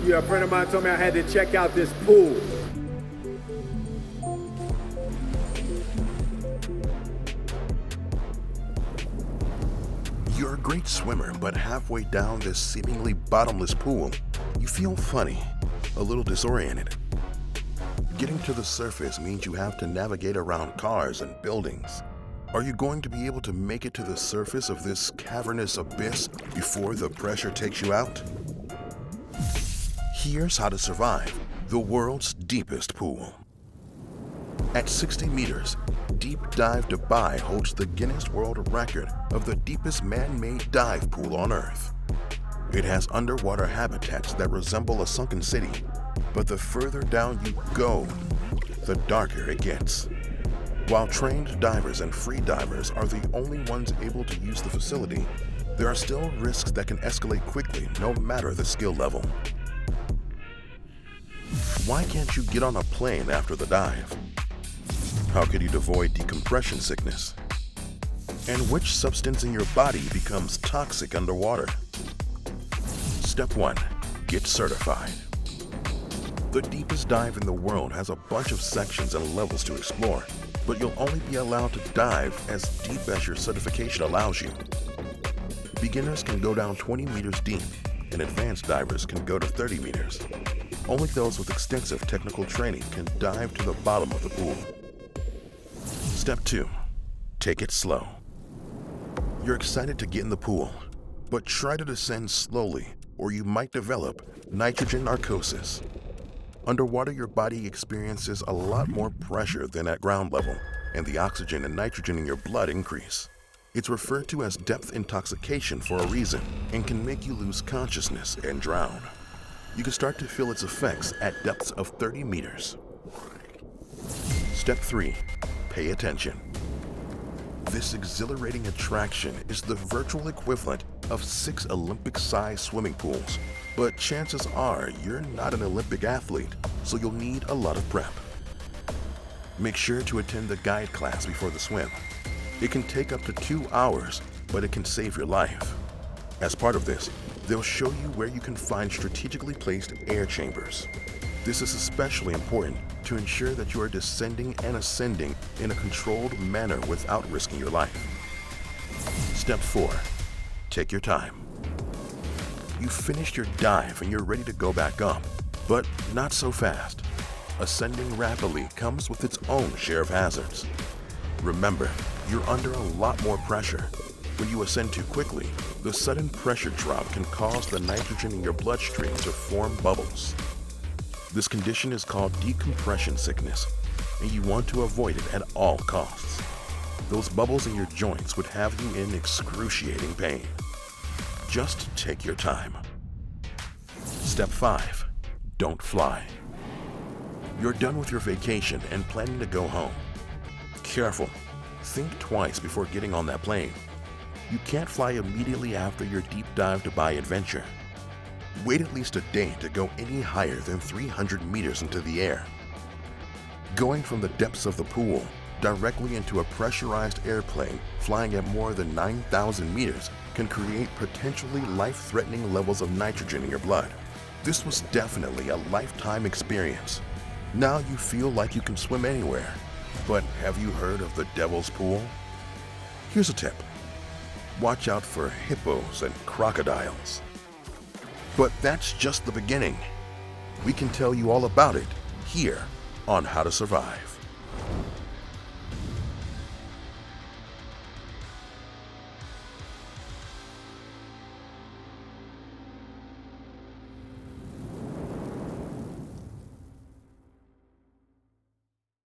Yeah, a friend of mine told me I had to check out this pool. You're a great swimmer, but halfway down this seemingly bottomless pool, you feel funny, a little disoriented. Getting to the surface means you have to navigate around cars and buildings. Are you going to be able to make it to the surface of this cavernous abyss before the pressure takes you out? Here's how to survive the world's deepest pool. At 60 meters, Deep Dive Dubai holds the Guinness World Record of the deepest man-made dive pool on Earth. It has underwater habitats that resemble a sunken city, but the further down you go, the darker it gets. While trained divers and free divers are the only ones able to use the facility, there are still risks that can escalate quickly no matter the skill level. Why can't you get on a plane after the dive? How could you avoid decompression sickness? And which substance in your body becomes toxic underwater? Step 1. Get certified. The deepest dive in the world has a bunch of sections and levels to explore, but you'll only be allowed to dive as deep as your certification allows you. Beginners can go down 20 meters deep, and advanced divers can go to 30 meters. Only those with extensive technical training can dive to the bottom of the pool. Step 2. Take it slow. You're excited to get in the pool, but try to descend slowly or you might develop nitrogen narcosis. Underwater, your body experiences a lot more pressure than at ground level, and the oxygen and nitrogen in your blood increase. It's referred to as depth intoxication for a reason and can make you lose consciousness and drown. You can start to feel its effects at depths of 30 meters. Step 3. Pay attention. This exhilarating attraction is the virtual equivalent of 6 Olympic-sized swimming pools, but chances are you're not an Olympic athlete, so you'll need a lot of prep. Make sure to attend the guide class before the swim. It can take up to 2 hours, but it can save your life. As part of this, they'll show you where you can find strategically placed air chambers. This is especially important to ensure that you are descending and ascending in a controlled manner without risking your life. Step 4. Take your time. You've finished your dive and you're ready to go back up, but not so fast. Ascending rapidly comes with its own share of hazards. Remember, you're under a lot more pressure. When you ascend too quickly, the sudden pressure drop can cause the nitrogen in your bloodstream to form bubbles. This condition is called decompression sickness, and you want to avoid it at all costs. Those bubbles in your joints would have you in excruciating pain. Just take your time. Step 5. Don't fly. You're done with your vacation and planning to go home. Careful. Think twice before getting on that plane. You can't fly immediately after your deep dive Dubai adventure. Wait at least a day to go any higher than 300 meters into the air. Going from the depths of the pool directly into a pressurized airplane flying at more than 9,000 meters can create potentially life-threatening levels of nitrogen in your blood. This was definitely a lifetime experience. Now you feel like you can swim anywhere. But have you heard of the Devil's Pool? Here's a tip. Watch out for hippos and crocodiles. But that's just the beginning. We can tell you all about it here on How to Survive.